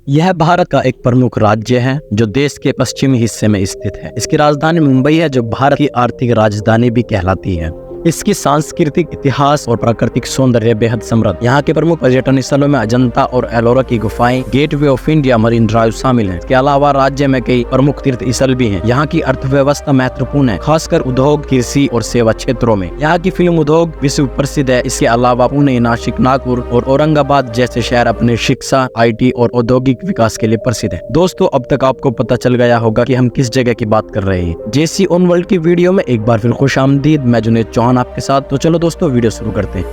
यह भारत का एक प्रमुख राज्य है जो देश के पश्चिमी हिस्से में स्थित है। इसकी राजधानी मुंबई है जो भारत की आर्थिक राजधानी भी कहलाती है। इसकी सांस्कृतिक इतिहास और प्राकृतिक सौंदर्य बेहद समृद्ध। यहाँ के प्रमुख पर्यटन स्थलों में अजंता और एलोरा की गुफाएं, gateway of India, marine drive शामिल हैं। इसके अलावा राज्य में कई प्रमुख तीर्थ स्थल भी हैं। यहाँ की अर्थव्यवस्था महत्वपूर्ण है, खासकर उद्योग, कृषि और सेवा क्षेत्रों में। यहाँ की फिल्म उद्योग विश्व प्रसिद्ध है। इसके अलावा पुणे, नासिक, नागपुर और औरंगाबाद जैसे शहर अपने शिक्षा, IT और औद्योगिक विकास के लिए प्रसिद्ध है। दोस्तों, अब तक आपको पता चल गया होगा कि हम किस जगह की बात कर रहे हैं। JC ऑन वर्ल्ड की वीडियो में एक बार फिर खुशामदीद। मैं जुनैद चौहान आपके साथ। तो चलो दोस्तों, वीडियो शुरू करते हैं।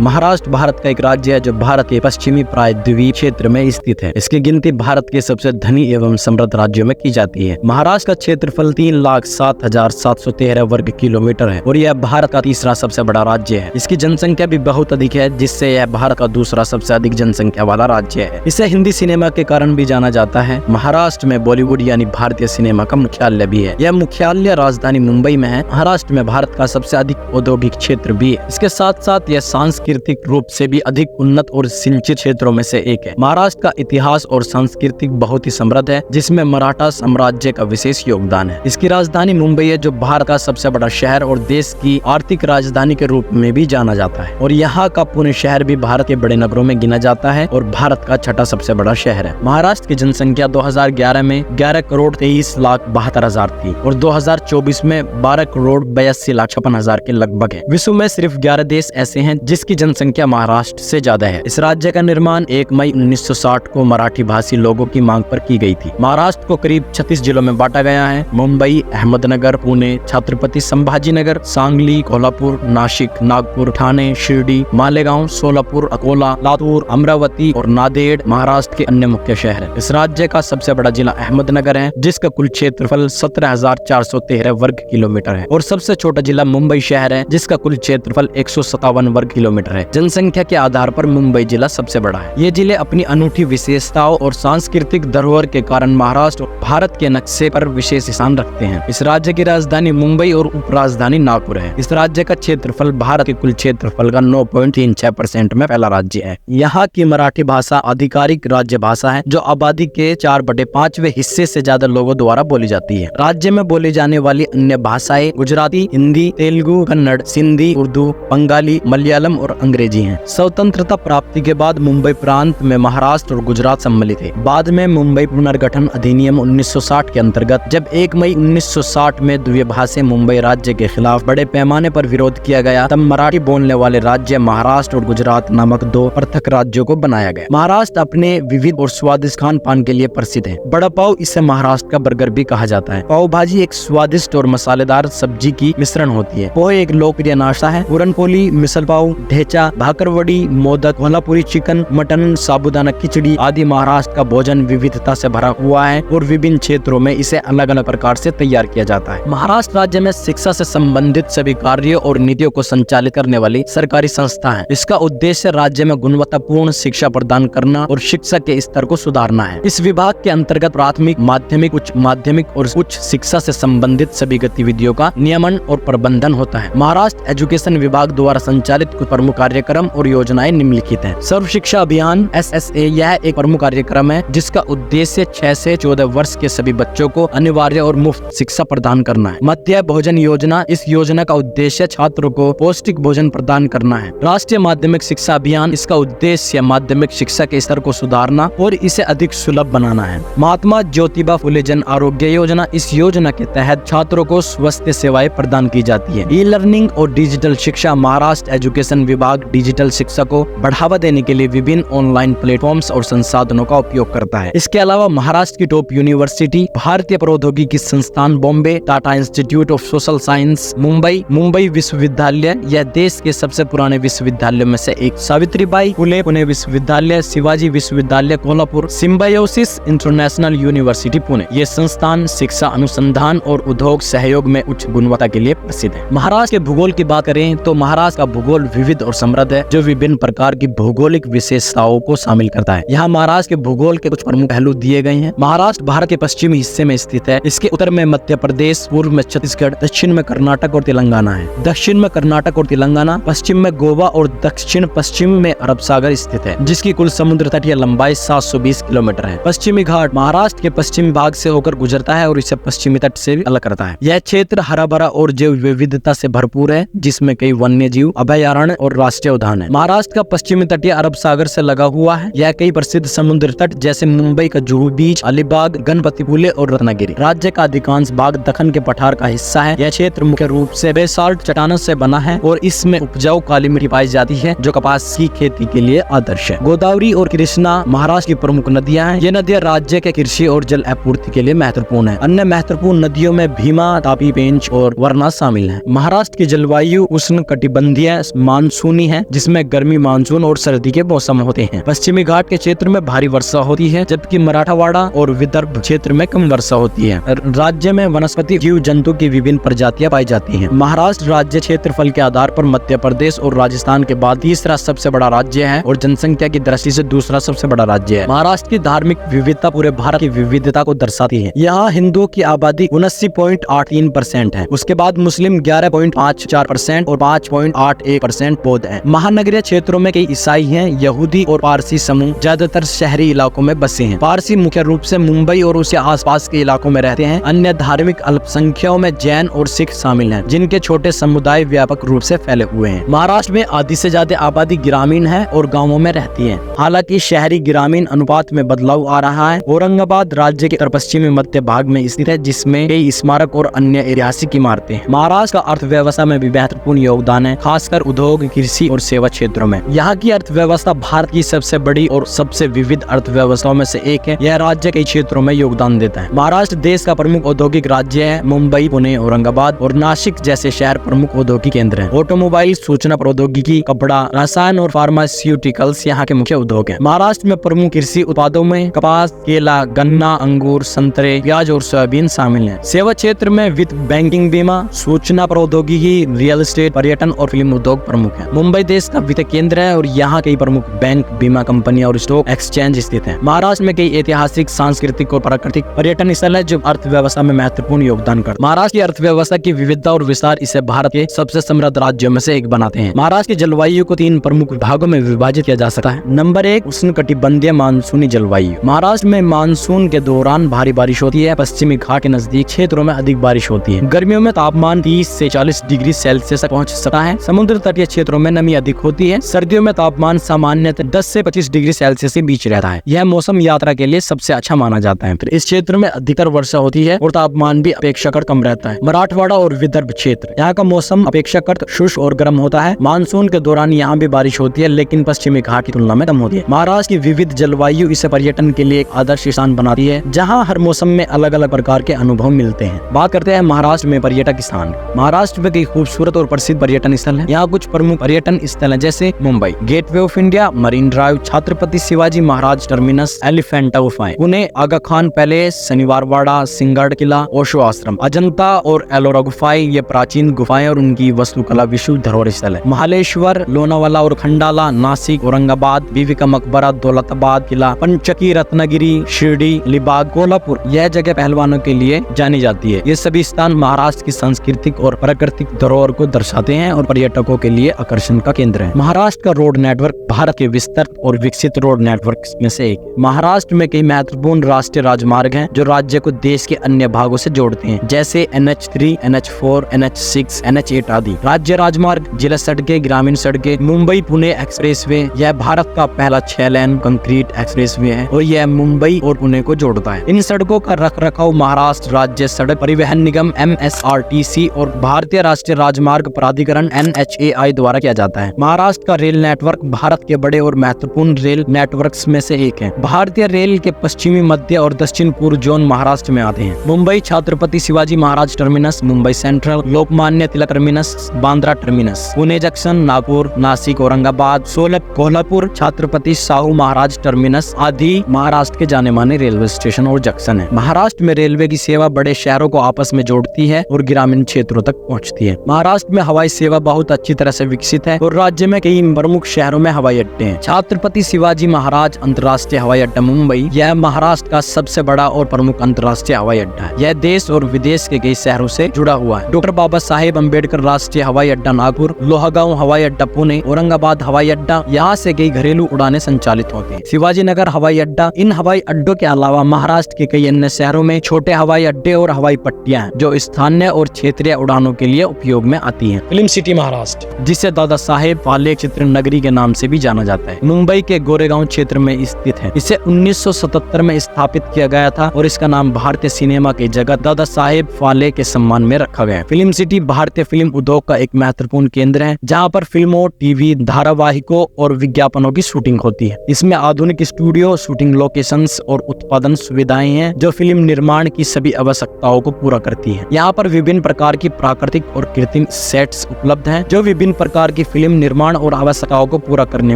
महाराष्ट्र भारत का एक राज्य है जो भारत के पश्चिमी प्रायद्वीप क्षेत्र में स्थित है। इसकी गिनती भारत के सबसे धनी एवं समृद्ध राज्यों में की जाती है। महाराष्ट्र का क्षेत्रफल 3,07,713 वर्ग किलोमीटर है और यह भारत का तीसरा सबसे बड़ा राज्य है। इसकी जनसंख्या भी बहुत अधिक है, जिससे यह भारत का दूसरा सबसे अधिक जनसंख्या वाला राज्य है। इसे हिंदी सिनेमा के कारण भी जाना जाता है। महाराष्ट्र में बॉलीवुड यानी भारतीय सिनेमा का मुख्यालय भी है। यह मुख्यालय राजधानी मुंबई में है। महाराष्ट्र में भारत का सबसे अधिक औद्योगिक क्षेत्र भी है। इसके साथ साथ यह सांस्कृतिक रूप से भी अधिक उन्नत और सिंचित क्षेत्रों में से एक है। महाराष्ट्र का इतिहास और संस्कृति बहुत ही समृद्ध है, जिसमें मराठा साम्राज्य का विशेष योगदान है। इसकी राजधानी मुंबई है जो भारत का सबसे बड़ा शहर और देश की आर्थिक राजधानी के रूप में भी जाना जाता है। और यहाँ का पुणे शहर भी भारत के बड़े नगरों में गिना जाता है और भारत का छठा सबसे बड़ा शहर है। महाराष्ट्र की जनसंख्या 2011 में 11,23,72,000 थी और 2024 में 12,82,56,000 के लगभग है। विश्व में सिर्फ 11 देश ऐसे हैं जिसकी जनसंख्या महाराष्ट्र से ज्यादा है। इस राज्य का निर्माण 1 मई 1960 को मराठी भाषी लोगों की मांग पर की गई थी। महाराष्ट्र को करीब 36 जिलों में बांटा गया है। मुंबई, अहमदनगर, पुणे, छत्रपति संभाजीनगर, सांगली, कोल्हापुर, नासिक, नागपुर, ठाणे, शिर्डी, मालेगांव, सोलापुर, अकोला, लातूर, अमरावती और नांदेड़ महाराष्ट्र के अन्य मुख्य शहर हैं। इस राज्य का सबसे बड़ा जिला अहमदनगर है, जिसका कुल क्षेत्रफल 17,413 वर्ग किलोमीटर है और सबसे छोटा जिला मुंबई शहर है, जिसका कुल क्षेत्रफल 157 वर्ग किलोमीटर है। जनसंख्या के आधार पर मुंबई जिला सबसे बड़ा है। ये जिले अपनी अनूठी विशेषताओं और सांस्कृतिक धरोहर के कारण महाराष्ट्र भारत के नक्शे पर विशेष स्थान रखते हैं। इस राज्य की राजधानी मुंबई और उपराजधानी नागपुर है। इस राज्य का क्षेत्रफल भारत के कुल क्षेत्रफल का 9.36% में पहला राज्य है। यहाँ की मराठी भाषा आधिकारिक राज्य भाषा है जो आबादी के 4/5 हिस्से से ज्यादा लोगों द्वारा बोली जाती है। राज्य में बोली जाने वाली अन्य भाषाएं गुजराती, हिंदी, तेलुगु, कन्नड़, सिंधी, उर्दू, बंगाली, मलयालम और अंग्रेजी हैं। स्वतंत्रता प्राप्ति के बाद मुंबई प्रांत में महाराष्ट्र और गुजरात सम्मिलित थे। बाद में मुंबई पुनर्गठन अधिनियम 1960 के अंतर्गत जब 1 मई 1960 में द्विभाषी मुंबई राज्य के खिलाफ बड़े पैमाने पर विरोध किया गया, तब मराठी बोलने वाले राज्य महाराष्ट्र और गुजरात नामक 2 पृथक राज्यों को बनाया गया। महाराष्ट्र अपने विविध और स्वादिष्ट खान पान के लिए प्रसिद्ध है। बड़ा पाव, इसे महाराष्ट्र का बर्गर भी कहा जाता है। पाव भाजी एक स्वादिष्ट और मसालेदार सब्जी की मिश्रण होती है। पोहे एक लोकप्रिय नाश्ता है। पूरनपोली, मिसल पाव, ढेचा, भाकरवड़ी, मोदक, कोल्हापुरी चिकन, मटन, साबूदाना खिचड़ी आदि महाराष्ट्र का भोजन विविधता से भरा हुआ है और विभिन्न क्षेत्रों में इसे अलग अलग प्रकार से तैयार किया जाता है। महाराष्ट्र राज्य में शिक्षा से संबंधित सभी कार्यों और नीतियों को संचालित करने वाली सरकारी संस्था है। इसका उद्देश्य राज्य में गुणवत्तापूर्ण शिक्षा प्रदान करना और शिक्षा के स्तर को सुधारना है। इस विभाग के अंतर्गत प्राथमिक, माध्यमिक, उच्च माध्यमिक और उच्च शिक्षा से संबंधित सभी गतिविधियों का नियमन और प्रबंधन होता है। महाराष्ट्र एजुकेशन विभाग द्वारा संचालित कुछ प्रमुख कार्यक्रम और योजनाएं निम्नलिखित हैं। सर्व शिक्षा अभियान SSA, यह एक प्रमुख कार्यक्रम है जिसका उद्देश्य 6 से 14 वर्ष के सभी बच्चों को अनिवार्य और मुफ्त शिक्षा प्रदान करना है। मध्य भोजन योजना, इस योजना का उद्देश्य छात्रों को पौष्टिक भोजन प्रदान करना है। राष्ट्रीय माध्यमिक शिक्षा अभियान, इसका उद्देश्य माध्यमिक शिक्षा के स्तर को सुधारना और इसे अधिक सुलभ बनाना है। महात्मा ज्योतिबा फुले जन आरोग्य योजना, इस योजना के तहत छात्रों को स्वास्थ्य सेवाएं प्रदान की जाती है। ई लर्निंग और डिजिटल शिक्षा, महाराष्ट्र एजुकेशन विभाग डिजिटल शिक्षा को बढ़ावा देने के लिए विभिन्न ऑनलाइन प्लेटफॉर्म्स और संसाधनों का उपयोग करता है। इसके अलावा महाराष्ट्र की टॉप यूनिवर्सिटी भारतीय प्रौद्योगिकी संस्थान Bombay, Tata institute of social science Mumbai, Mumbai विश्वविद्यालय, यह देश के सबसे पुराने विश्वविद्यालयों में से एक, सावित्रीबाई फुले पुणे विश्वविद्यालय, शिवाजी विश्वविद्यालय Kolhapur, symbiosis international university Pune, ये संस्थान शिक्षा, अनुसंधान और उद्योग सहयोग में उच्च गुणवत्ता के लिए प्रसिद्ध है। महाराष्ट्र के भूगोल की बात करें तो महाराष्ट्र का भूगोल विविध और समृद्ध है, जो विभिन्न प्रकार की भौगोलिक विशेषताओं को शामिल करता है। यहाँ महाराष्ट्र के भूगोल के कुछ प्रमुख पहलू दिए गए हैं। महाराष्ट्र भारत के पश्चिमी हिस्से में स्थित है। इसके उत्तर में मध्य प्रदेश, पूर्व में छत्तीसगढ़, दक्षिण में कर्नाटक और तेलंगाना है। दक्षिण में कर्नाटक और तेलंगाना, पश्चिम में गोवा और दक्षिण पश्चिम में अरब सागर स्थित है, जिसकी कुल समुद्र तटीय लंबाई 720 किलोमीटर है। पश्चिमी घाट महाराष्ट्र के पश्चिमी भाग से होकर गुजरता है और इसे पश्चिमी तट से भी अलग करता है। यह क्षेत्र हरा भरा और जैव विविधता से भरपूर है, जिसमें कई वन्य जीव अभयारण्य और राष्ट्रीय उद्यान है। महाराष्ट्र का पश्चिमी तटीय अरब सागर से लगा हुआ है। यह कई प्रसिद्ध समुद्र तट जैसे मुंबई का जुहू बीच, अलीबाग, गणपतिपुले और रत्नागिरी। राज्य का अधिकांश भाग दक्कन के पठार का हिस्सा है। यह क्षेत्र मुख्य रूप से बेसाल्ट चट्टानों से बना है और इसमें उपजाऊ काली मिट्टी पाई जाती है, जो कपास की खेती के लिए आदर्श है। गोदावरी और कृष्णा महाराष्ट्र की प्रमुख नदियां हैं। ये नदियां राज्य के कृषि और जल आपूर्ति के लिए महत्वपूर्ण है। अन्य महत्वपूर्ण नदियों में भीमा, तापी, पेंच और वरना शामिल है। महाराष्ट्र की जलवायु उष्ण कटिबंधीय मानसूनी है, जिसमें गर्मी मानसून और सर्दी के मौसम होते हैं। पश्चिमी घाट के क्षेत्र में भारी वर्षा होती है, जबकि मराठवाड़ा और विदर्भ क्षेत्र में कम वर्षा होती है। राज्य में वनस्पति, जीव जंतु की विभिन्न प्रजातियां पाई जाती हैं। महाराष्ट्र राज्य क्षेत्रफल के आधार पर मध्य प्रदेश और राजस्थान के बाद तीसरा सबसे बड़ा राज्य है और जनसंख्या की दृष्टि से दूसरा सबसे बड़ा राज्य है। महाराष्ट्र की धार्मिक विविधता पूरे भारत की विविधता को दर्शाती है। यहाँ हिंदुओं की आबादी 79.83% है। उसके बाद मुस्लिम 11.54% और 5.81% बौद्ध है। महानगरीय क्षेत्रों में कई ईसाई हैं। यहूदी और पारसी समूह ज्यादातर शहरी इलाकों में बसे हैं। पारसी मुख्य रूप से मुंबई और उसके आसपास के इलाकों में रहते हैं। अन्य धार्मिक अल्पसंख्याओं में जैन और सिख शामिल हैं, जिनके छोटे समुदाय व्यापक रूप से फैले हुए हैं। महाराष्ट्र में आधी से ज्यादा आबादी ग्रामीण है और गाँवों में रहती है। हालांकि शहरी ग्रामीण अनुपात में बदलाव आ रहा है। औरंगाबाद राज्य के उत्तर पश्चिमी मध्य भाग में स्थित है, जिसमें कई स्मारक और अन्य ऐतिहासिक इमारतें हैं। महाराष्ट्र का अर्थव्यवस्था में भी महत्वपूर्ण योगदान है, खासकर उद्योग, कृषि और सेवा क्षेत्रों में। यहाँ की अर्थव्यवस्था भारत की सबसे बड़ी और सबसे विविध अर्थव्यवस्थाओं में से एक है। यह राज्य कई क्षेत्रों में योगदान देता है। महाराष्ट्र देश का प्रमुख औद्योगिक राज्य है। मुंबई, पुणे, औरंगाबाद और नासिक जैसे शहर प्रमुख औद्योगिक केंद्र हैं। ऑटोमोबाइल, सूचना प्रौद्योगिकी, कपड़ा, रसायन और फार्मास्यूटिकल्स यहाँ के मुख्य उद्योग हैं। महाराष्ट्र में प्रमुख कृषि उत्पादों में कपास, केला, गन्ना, अंगूर, संतरे, प्याज और सोयाबीन शामिल हैं। सेवा क्षेत्र में वित्त, बैंकिंग, बीमा, सूचना प्रौद्योगिकी, रियल एस्टेट, पर्यटन और फिल्म उद्योग प्रमुख है। मुंबई देश का वित्त केंद्र है और यहाँ कई प्रमुख बैंक, बीमा कंपनियां और स्टॉक एक्सचेंज स्थित है। महाराष्ट्र में कई ऐतिहासिक, सांस्कृतिक और प्राकृतिक पर्यटन स्थल है, जो अर्थव्यवस्था में महत्वपूर्ण योगदान करते हैं। महाराष्ट्र की अर्थव्यवस्था की विविधता और विस्तार इसे भारत के सबसे समृद्ध राज्यों में से एक बनाते हैं। महाराष्ट्र की जलवायु को 3 प्रमुख भागों में विभाजित किया जा सकता है। नंबर 1, उष्णकटिबंधीय मानसूनी जलवायु। महाराष्ट्र में मानसून के दौरान भारी बारिश होती है। पश्चिमी घाट के नजदीक क्षेत्रों में अधिक बारिश होती है। गर्मियों में तापमान 30 से 40 डिग्री सेल्सियस तक पहुंच सकता है। समुद्र तटीय क्षेत्रों में नमी अधिक होती है। सर्दियों में तापमान सामान्यतः 10 से 25 डिग्री सेल्सियस के बीच रहता है। यह मौसम यात्रा के लिए सबसे अच्छा माना जाता है। फिर इस क्षेत्र में अधिकतर वर्षा होती है और तापमान भी अपेक्षाकृत कम रहता है। मराठवाड़ा और विदर्भ क्षेत्र, यहाँ का मौसम अपेक्षाकृत शुष्क और गर्म होता है। मानसून के दौरान यहाँ भी बारिश होती है, लेकिन पश्चिमी घाट की तुलना में कम होती है। महाराष्ट्र की विविध जलवायु इसे पर्यटन के लिए एक आदर्श स्थान बनाती है, जहाँ हर मौसम में अलग अलग प्रकार के अनुभव मिलते हैं। बात करते हैं महाराष्ट्र में पर्यटक स्थान। महाराष्ट्र में कई खूबसूरत और प्रसिद्ध पर्यटन स्थल हैं। यहाँ कुछ प्रमुख पर्यटन स्थल हैं, जैसे Mumbai, gateway of India, marine drive, Chhatrapati Shivaji Maharaj terminus, Elephanta गुफाएं, पुणे, आगा खान पैलेस, शनिवारवाड़ा, सिंहगढ़ किला, ओशो आश्रम, अजंता और एलोरा गुफाएं, ये प्राचीन गुफाएं और उनकी वास्तुकला विश्व धरोहर स्थल है। महालेश्वर, लोनावाला और खंडाला, नासिक, औरंगाबाद, बीबी का मकबरा, दौलताबाद किला, पंचकी, रत्नागिरी, शिरडी, अलीबाग, कोल्हापुर, यह जगह पहलवानों के लिए जानी जाती है। ये सभी स्थान महाराष्ट्र की सांस्कृतिक और प्राकृतिक धरोहर को दर्शाते हैं और पर्यटकों के लिए आकर्षण का केंद्र है। महाराष्ट्र का रोड नेटवर्क भारत के विस्तृत और विकसित रोड नेटवर्क में से एक है। महाराष्ट्र में कई महत्वपूर्ण राष्ट्रीय राजमार्ग हैं, जो राज्य को देश के अन्य भागों से जोड़ते हैं, जैसे NH3, NH4, NH6, NH8 आदि। राज्य राजमार्ग, जिला सड़कें, ग्रामीण सड़कें, मुंबई पुणे एक्सप्रेसवे, यह भारत का पहला 6 लेन कंक्रीट एक्सप्रेसवे है और यह मुंबई और पुणे को जोड़ता है। इन सड़कों का रखरखाव महाराष्ट्र राज्य सड़क परिवहन निगम MSRTC और भारतीय राष्ट्रीय राजमार्ग प्राधिकरण NHAI द्वारा किया जाता है। महाराष्ट्र का रेल नेटवर्क भारत के बड़े और महत्वपूर्ण रेल नेटवर्क्स में से एक है। भारतीय रेल के पश्चिमी, मध्य और दक्षिण पूर्व जोन महाराष्ट्र में आते हैं। Mumbai Chhatrapati Shivaji Maharaj Terminus, Mumbai Central, Lokmanya Tilak Terminus, Bandra Terminus, Pune Junction, Nagpur, Nashik, Aurangabad, सोलत, कोल्हापुर, छत्रपति शाहू महाराज टर्मिनस आदि महाराष्ट्र के जाने माने रेलवे स्टेशन और जंक्शन है। महाराष्ट्र में रेलवे की सेवा बड़े शहरों को आपस में जोड़ती है और ग्रामीण क्षेत्रों तक पहुंचती है। महाराष्ट्र में हवाई सेवा बहुत अच्छी तरह से विकसित स्थित है और राज्य में कई प्रमुख शहरों में हवाई अड्डे हैं। छत्रपति शिवाजी महाराज अंतर्राष्ट्रीय हवाई अड्डा मुंबई, यह महाराष्ट्र का सबसे बड़ा और प्रमुख अंतर्राष्ट्रीय हवाई अड्डा है। यह देश और विदेश के कई शहरों से जुड़ा हुआ है। डॉक्टर बाबा साहेब अम्बेडकर राष्ट्रीय हवाई अड्डा नागपुर, लोहागांव हवाई अड्डा पुणे, औरंगाबाद हवाई अड्डा, यहाँ से कई घरेलू उड़ानें संचालित होती हैं। शिवाजी नगर हवाई अड्डा, इन हवाई अड्डों के अलावा महाराष्ट्र के कई अन्य शहरों में छोटे हवाई अड्डे और हवाई पट्टियां हैं जो स्थानीय और क्षेत्रीय उड़ानों के लिए उपयोग में आती हैं। फिल्म सिटी महाराष्ट्र, जिसे दादा साहेब फाल्के चित्र नगरी के नाम से भी जाना जाता है, मुंबई के गोरेगांव क्षेत्र में स्थित है। इसे 1977 में स्थापित किया गया था और इसका नाम भारतीय सिनेमा की जगह दादा साहेब फाल्के के सम्मान में रखा गया है। फिल्म सिटी भारतीय फिल्म उद्योग का एक महत्वपूर्ण केंद्र है जहाँ पर फिल्मों, टीवी धारावाहिकों और विज्ञापनों की शूटिंग होती है। इसमें आधुनिक स्टूडियो, शूटिंग लोकेशंस और उत्पादन सुविधाएं हैं जो फिल्म निर्माण की सभी आवश्यकताओं को पूरा करती है। यहाँ पर विभिन्न प्रकार की प्राकृतिक और कृत्रिम सेट्स उपलब्ध हैं जो विभिन्न प्रकार की फिल्म निर्माण और आवश्यकताओं को पूरा करने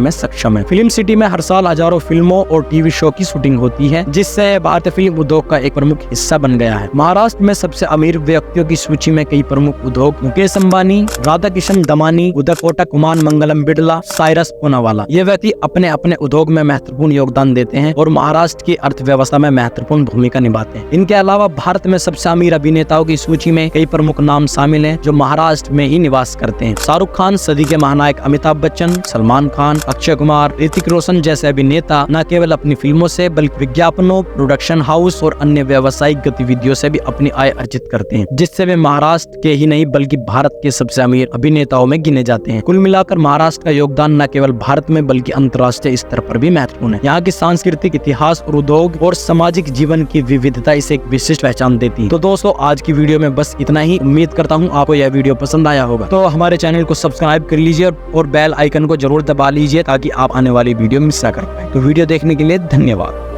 में सक्षम है। फिल्म सिटी में हर साल हजारों फिल्मों और टीवी शो की शूटिंग होती है जिससे भारतीय फिल्म उद्योग का एक प्रमुख हिस्सा बन गया है। महाराष्ट्र में सबसे अमीर व्यक्तियों की सूची में कई प्रमुख उद्योग मुकेश अंबानी, राधाकिशन दमानी, उदय कोटक, कुमार मंगलम बिड़ला, साइरस पूनावाला, ये व्यक्ति अपने अपने उद्योग में महत्वपूर्ण योगदान देते हैं और महाराष्ट्र की अर्थव्यवस्था में महत्वपूर्ण भूमिका निभाते हैं। इनके अलावा भारत में सबसे अमीर अभिनेताओं की सूची में कई प्रमुख नाम शामिल हैं जो महाराष्ट्र में ही निवास करते हैं। शाहरुख खान, सदी के महानायक अमिताभ बच्चन, सलमान खान, अक्षय कुमार, ऋतिक रोशन जैसे अभिनेता न केवल अपनी फिल्मों से बल्कि विज्ञापनों, प्रोडक्शन हाउस और अन्य व्यावसायिक गतिविधियों से भी अपनी आय अर्जित करते हैं, जिससे वे महाराष्ट्र के ही नहीं बल्कि भारत के सबसे अमीर अभिनेताओं में गिने जाते हैं। कुल मिलाकर महाराष्ट्र का योगदान न केवल भारत में बल्कि अंतर्राष्ट्रीय स्तर पर भी महत्वपूर्ण है। यहाँ की सांस्कृतिक इतिहास और उद्योग और सामाजिक जीवन की विविधता इसे एक विशिष्ट पहचान देती है। तो दोस्तों, आज की वीडियो में बस इतना ही। उम्मीद करता हूँ आपको यह वीडियो पसंद आया होगा। तो हमारे चैनल को सब्सक्राइब कर लीजिए और बेल आइकन को जरूर दबा लीजिए ताकि आप आने वाली वीडियो मिस ना कर पाए। तो वीडियो देखने के लिए धन्यवाद।